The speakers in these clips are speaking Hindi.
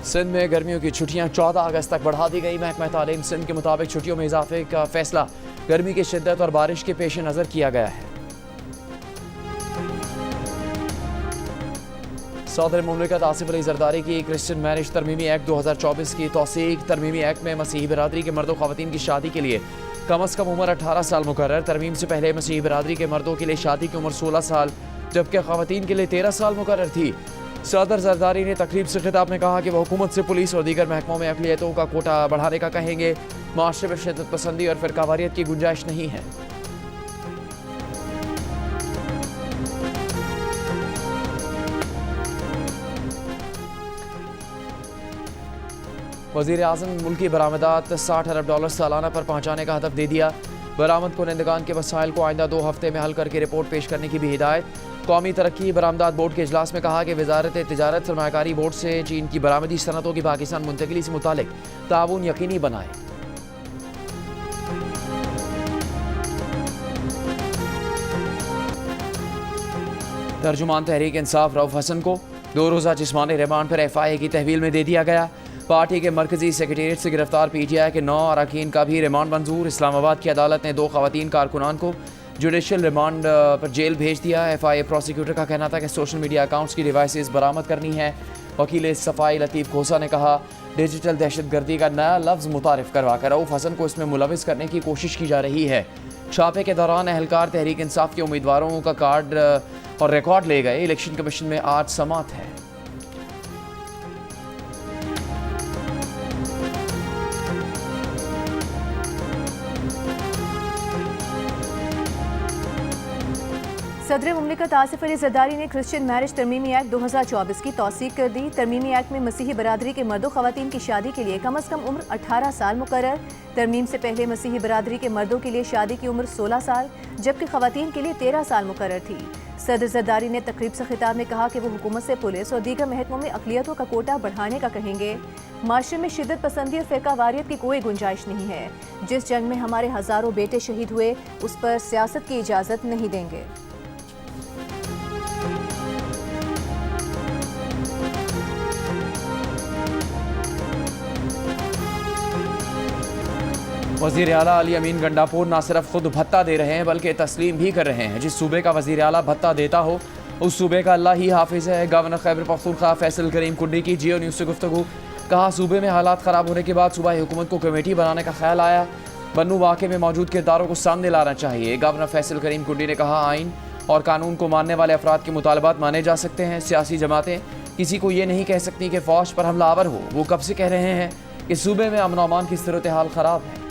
सिंध में गर्मियों की छुट्टियां 14 अगस्त तक बढ़ा दी गई। महकमा तालीम सिंध के मुताबिक छुट्टियों में इजाफे का फैसला गर्मी की शिद्दत और बारिश के पेश नज़र किया गया है। सदर मुमलिकत आसिफ अली जरदारी की क्रिश्चियन मैरिज तरमीमी एक्ट 2024 की तौसीक। तरमीमी एक्ट में मसीही बिरादरी के मर्दों ख़वातीन की शादी के लिए कम अज़ कम उम्र 18 साल मुकर्रर। तरमीम से पहले मसीही बिरादरी के मर्दों के लिए शादी की उम्र 16 साल जबकि ख़वातीन के लिए 13 साल मुकर्रर थी। सदर जरदारी ने तकरीब से खिताब में कहा कि वह हुकूमत से पुलिस और दीगर महकमों में अक़लियतों का कोटा बढ़ाने का कहेंगे। माशरे में शिद्दत पसंदी और फ़िरकावारियत की गुंजाइश नहीं है। वज़ीर आज़म मुल्की बरामदात $60 अरब सालाना पर पहुँचाने का हदफ दे दिया। बरामद कुनंदगान के वसाइल को आइंदा 2 हफ्ते में हल करके रिपोर्ट पेश करने की भी हिदायत। कौमी तरक्की बरामदात बोर्ड के इजलास में कहा कि वजारत तिजारत सरमायाकारी बोर्ड से चीन की बरामदी सनतों की पाकिस्तान मुंतकिली से मुतालिक ताउन यकीनी बनाए। तर्जुमान तहरीक इंसाफ रऊफ हसन को 2 रोज़ा जिस्मानी रिमांड पर FIA की तहवील में दे दिया गया। पार्टी के मरकजी सेक्रेटेरिएट से गिरफ्तार PTI के 9 अरकान का भी रिमांड मंजूर। इस्लामाबाद की अदालत ने 2 ख़वातीन कारकुनान को जुडिशल रिमांड पर जेल भेज दिया। FIA प्रोसिक्यूटर का कहना था कि सोशल मीडिया अकाउंट्स की डिवाइसेस बरामद करनी है। वकील सफ़ाई लतीफ़ खोसा ने कहा डिजिटल दहशतगर्दी का नया लफ्ज़ मुतारिफ करवा कर रऊफ हसन को इसमें मुलविस करने की कोशिश की जा रही है। छापे के दौरान एहलकार तहरीक इंसाफ के उम्मीदवारों का कार्ड और रिकॉर्ड ले गए। इलेक्शन कमीशन में आज समात है। सदर मुमलिकत आसिफ अली जरदारी ने क्रिश्चियन मैरिज तरमीमी एक्ट 2024 की तौसीक कर दी। तरमीमी एक्ट में मसीही बरादरी के मर्दों ख़वातीन की शादी के लिए कम अज़ कम उम्र 18 साल मुकर्रर। तरमीम से पहले मसीही बरादरी के मर्दों के लिए शादी की उम्र 16 साल जबकि ख़वातीन के लिए 13 साल मुकर्रर थी। सदर जरदारी ने तकरीब से खिताब में कहा कि वो हुकूमत से पुलिस और दीगर महकमों में अक़लियतों का कोटा बढ़ाने का कहेंगे। माशरे में शिद्दत पसंदी और फ़िरकावारियत की कोई गुंजाइश नहीं है। जिस जंग में हमारे हज़ारों बेटे शहीद हुए उस पर सियासत की इजाज़त नहीं देंगे। वज़ीर आला अली अमीन गंडापुर न सिर्फ खुद भत्ता दे रहे हैं बल्कि तस्लीम भी कर रहे हैं। जिस सूबे का वज़ीर आला भत्ता देता हो उस सूबे का अल्लाह ही हाफिज़ है। गवर्नर खैबर पख्तूनख्वा फैसल करीम कुंडी की जियो न्यूज़ से गुफ्तगू। कहा सूबे में हालात ख़राब होने के बाद सूबाई हुकूमत को कमेटी बनाने का ख्याल आया। बन्नू वाक़े में मौजूद किरदारों को सामने लाना चाहिए। गवर्नर फैसल करीम कुंडी ने कहा आइन और कानून को मानने वाले अफराद के मुतालबात माने जा सकते हैं। सियासी जमातें किसी को ये नहीं कह सकती कि फ़ौज पर हमलावर हो। वो कब से कह रहे हैं कि सूबे में अमन अमान की सूरत हाल ख़राब है।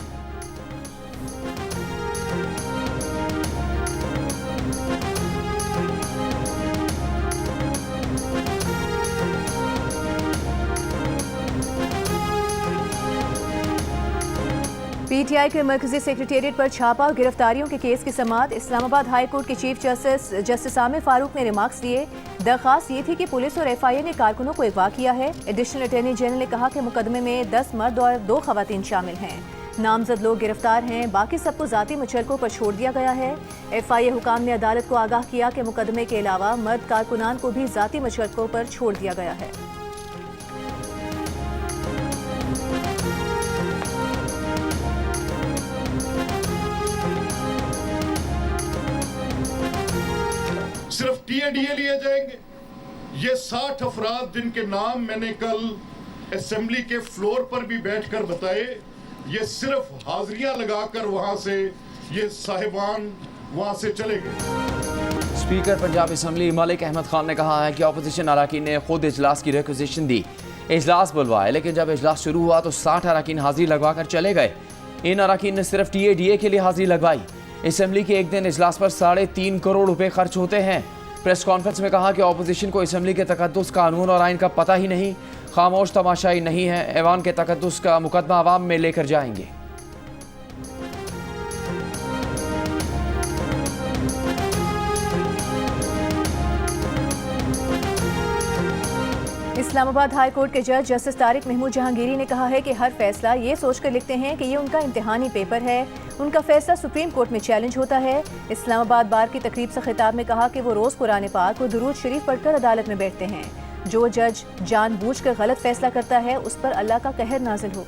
PTI के मरकजी सेक्रेटेरिएट पर छापा और गिरफ्तारियों के केस की समाअत। इस्लामाबाद हाई कोर्ट के चीफ जस्टिस आमिर फारूक ने रिमार्क्स दिए। दरख्वास्त ये थी कि पुलिस और FIA ने कारकुनों को अगवा किया है। एडिशनल अटॉर्नी जनरल ने कहा कि मुकदमे में 10 मर्द और 2 ख़वातीन शामिल हैं। नामजद लोग गिरफ्तार हैं, बाकी सबको ज़ाती मुचलकों पर छोड़ दिया गया है। FIA हुकाम ने अदालत को आगाह किया कि मुकदमे के अलावा मर्द कारकुनान को भी ज़ाती मुचलकों पर छोड़ दिया गया है। सिर्फ TADA लिए जाएंगे। ये 60 अफराद जिनके नाम मैंने कल असेंबली के फ्लोर पर भी बैठकर बताए, ये सिर्फ हाजिरियां लगाकर वहां से ये साहिबान वहां से चले गए। स्पीकर पंजाब असम्बली मलिक अहमद खान ने कहा है कि अपोजिशन अरकान ने खुद इजलास की रिक्वेजिशन दी, इजलास बुलवाए, लेकिन जब इजलास शुरू हुआ तो 60 अरकान हाजिरी लगवा कर चले गए। इन अरकान ने सिर्फ TADA के लिए हाजिरी लगवाई। असम्बली के एक दिन इजलास पर 3.5 करोड़ रुपए खर्च होते हैं। प्रेस कॉन्फ्रेंस में कहा कि अपोजिशन को असम्बली के तकद्दुस, कानून और आइन का पता ही नहीं, खामोश तमाशाई नहीं है। ऐवान के तकद्दुस का मुकदमा अवाम में लेकर जाएंगे। इस्लामाबाद हाई कोर्ट के जज जस्टिस तारिक महमूद जहांगीरी ने कहा है कि हर फैसला ये सोचकर लिखते हैं कि ये उनका इम्तिहानी पेपर है। उनका फैसला सुप्रीम कोर्ट में चैलेंज होता है। इस्लामाबाद बार की तकरीब से खिताब में कहा कि वो रोज़ कुरान पाक और दुरूद शरीफ पढ़कर अदालत में बैठते हैं। जो जज जानबूझकर गलत फैसला करता है उस पर अल्लाह का कहर नाजिल हो।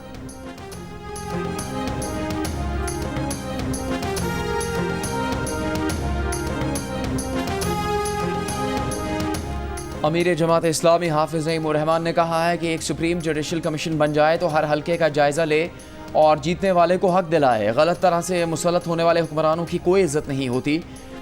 अमीर जमात इस्लामी हाफिज़ नईम उर रहमान ने कहा है कि एक सुप्रीम जुडिशल कमीशन बन जाए तो हर हल्के का जायज़ा ले और जीतने वाले को हक दिलाए। गलत तरह से मुसल्लत होने वाले हुक्मरानों की कोई इज्जत नहीं होती।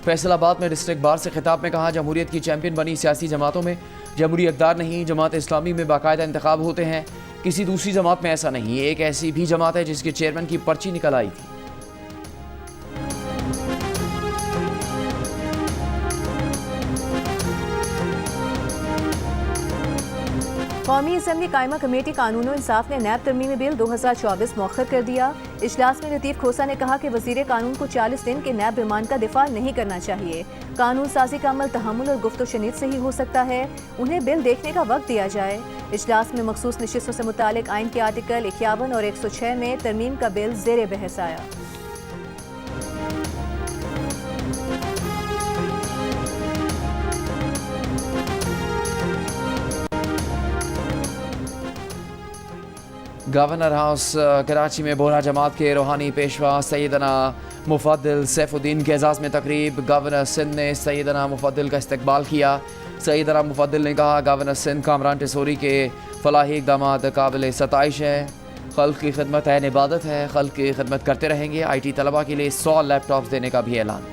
फैसलाबाद में डिस्ट्रिक्ट बार से खिताब में कहा, जमहूरियत की चैंपियन बनी सियासी जमातों में जमहूरी इक़दार नहीं, जमात इस्लामी में बाकायदा इंतखाब होते हैं। किसी दूसरी जमात में ऐसा नहीं। एक ऐसी भी जमात है जिसके चेयरमैन की पर्ची निकल आई थी। कौमी असम्बली कायमा कमेटी कानून और इंसाफ ने नैब तरमीमी बिल 2024 मौखर कर दिया। इजलास में लतीफ़ खोसा ने कहा कि वज़ीर कानून को 40 दिन के नैब रिमांड का दिफा नहीं करना चाहिए। कानून साजी का अमल तहम्मुल और गुफ्त शनीद से ही हो सकता है। उन्हें बिल देखने का वक्त दिया जाए। इजलास में मखसूस नशिस्तों से मुतालिक आइन के आर्टिकल 51 और 106 में तरमीम का बिल ज़ेरे बहस आया। गवर्नर हाउस कराची में बोहरा जमात के रूहानी पेशवा सैयदना मुफद्दिल सैफुद्दीन के एजाज़ में तकरीब। गवर्नर सिंध ने सैयदना मुफद्दिल का इस्तकबाल किया। सैयदना मुफद्दिल ने कहा, गवर्नर सिंध कामरान टिसोरी के फलाही इक़दामात काबिल सताइश है। खल्क़ की खिदमत ऐन इबादत है, खल्क़ की खिदमत करते रहेंगे। IT तलबा के लिए 100 लैपटॉप्स देने का भी ऐलान।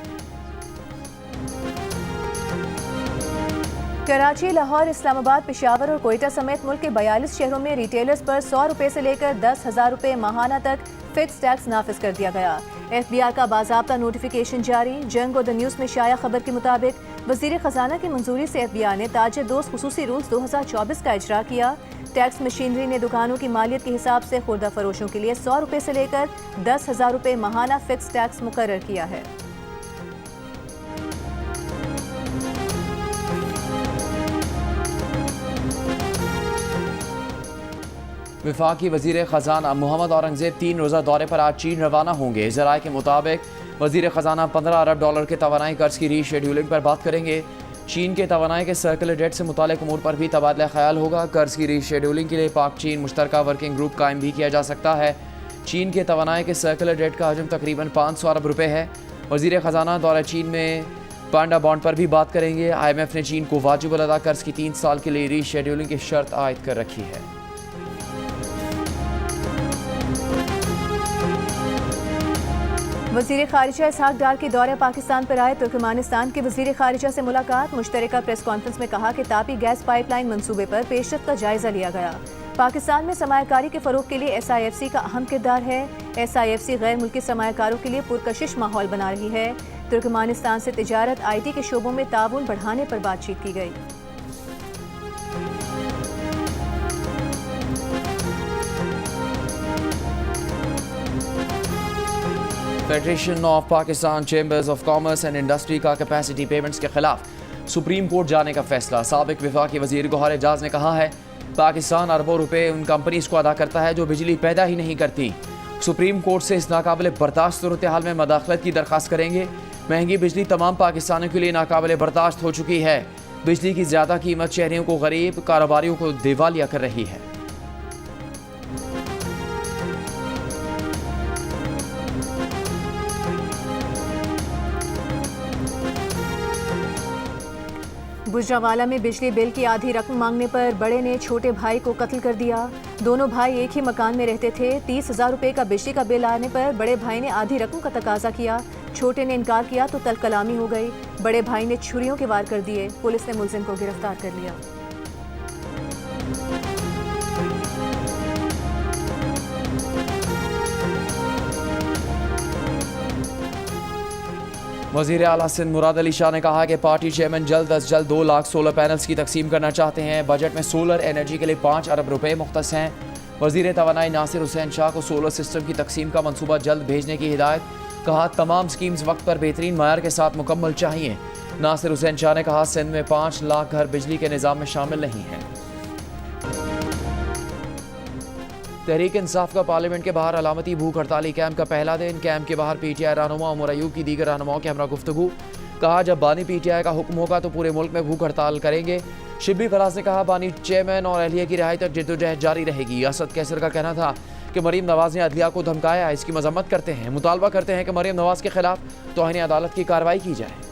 कराची, लाहौर, इस्लामाबाद, पेशावर और कोयटा समेत मुल्क के 42 शहरों में रिटेलर्स पर 100 रुपये से लेकर 10,000 रुपये माहाना तक फिक्स टैक्स नाफिज कर दिया गया। FBI का बाज़ाब्ता नोटिफिकेशन जारी। जंग और द न्यूज़ में शाया खबर के मुताबिक वज़ीर ख़जाना की मंजूरी से FBI ने ताजिर दोस्त खुसूसी रूल्स 2024 का इजरा किया। टैक्स मशीनरी ने दुकानों की मालियत के हिसाब से खुर्दा फरोशों के लिए 100 रुपये से लेकर 10,000 रुपये माहाना फिक्स टैक्स मुकर्रर किया है। वफाकी वज़ीर ख़जाना मोहम्मद औरंगज़ेब 3 रोज़ा दौरे पर आज चीन रवाना होंगे। ज़राए के मुताबिक वज़ीर ख़जाना 15 अरब डॉलर के तवानाई कर्ज की रीशेड्यूलिंग पर बात करेंगे। चीन के तवानाई के सर्कुलर डेट से मुतालिक उमूर पर भी तबादला ख्याल होगा। कर्ज की रीशेड्यूलिंग के लिए पाक चीन मुश्तरका वर्किंग ग्रुप कायम भी किया जा सकता है। चीन के तवानाई के सर्कुलर डेट का हजम तकरीबन 500 अरब रुपये है। वज़ीर ख़जाना दौरा चीन में पांडा बॉन्ड पर भी बात करेंगे। IMF ने चीन को वाजिब अदा कर्ज की 3 साल के लिए रीशेड्यूलिंग की शर्त आयद कर रखी है। वज़ीर ख़ारिजा इसहाक डार के दौरे पाकिस्तान पर आए। तुर्कमानिस्तान के वज़ीर ख़ारिजा से मुलाकात। मुश्तरका प्रेस कॉन्फ्रेंस में कहा कि तापी गैस पाइपलाइन मंसूबे पर पेशरफ्त का जायज़ा लिया गया। पाकिस्तान में सरमायाकारी के फ़रोग़ के लिए SIFC का अहम किरदार है। SIFC गैर मुल्की सरमायाकारों के लिए पुरकशिश माहौल बना रही है। तुर्कमानिस्तान से तिजारत IT के शोबों में ताउन बढ़ाने पर बातचीत की गई। Federation of Pakistan chambers of commerce and industry का कैपेसिटी पेमेंट्स के खिलाफ सुप्रीम कोर्ट जाने का फैसला। साबिक वफाकी वज़ीर गौहर एजाज ने कहा है, पाकिस्तान अरबों रुपए उन कंपनीज को अदा करता है जो बिजली पैदा ही नहीं करती। सुप्रीम कोर्ट से इस नाकाबिल बर्दाश्त सूरत हाल में मदाखलत की दरख्वास्त करेंगे। महंगी बिजली तमाम पाकिस्तानियों के लिए नाकाबिल बर्दाश्त हो चुकी है। बिजली की ज़्यादा कीमत शहरियों को गरीब कारोबारियों को दिवालिया कर रही है। गुजरावाला में बिजली बिल की आधी रकम मांगने पर बड़े ने छोटे भाई को कत्ल कर दिया। दोनों भाई एक ही मकान में रहते थे। 30,000 रुपये का बिजली का बिल आने पर बड़े भाई ने आधी रकम का तकाजा किया। छोटे ने इनकार किया तो तलकलामी हो गई। बड़े भाई ने छुरियों के वार कर दिए। पुलिस ने मुलजिम को गिरफ्तार कर लिया। वज़ीर आला सिंध मुराद अली शाह ने कहा कि पार्टी चेयरमैन जल्द अज जल्द 2 लाख सोलर पैनल्स की तकसीम करना चाहते हैं। बजट में सोलर एनर्जी के लिए 5 अरब रुपए मुख्तस हैं। वज़ीर तवानाई नासिर हुसैन शाह को सोलर सिस्टम की तकसीम का मनसूबा जल्द भेजने की हिदायत। कहा, तमाम स्कीम्स वक्त पर बेहतरीन मायार के साथ मुकम्मल चाहिए। नासिर हुसैन शाह ने कहा, सिंध में 5 लाख घर बिजली के निज़ाम में शामिल नहीं हैं। तहरीक इंसाफ का पार्लियामेंट के बाहर अलामती भूख हड़ताली कैंप का पहला दिन। कैंप के बाहर PTI रहनुमा उमर अयूब की दीगर रहनुमाओं के हमरा गुफ्तगू। कहा जब बानी PTI का हुक्म होगा तो पूरे मुल्क में भूख हड़ताल करेंगे। शिब्बी फराज ने कहा बानी चेयरमैन और अहलिया की रिहाई तक जद्दोजहद जारी रहेगी। असद कैसर का कहना था कि मरीम नवाज ने अदलिया को धमकाया, इसकी मजम्मत करते हैं, मुतालबा करते हैं कि मरीम नवाज के खिलाफ तौहीन अदालत की कार्रवाई की जाए।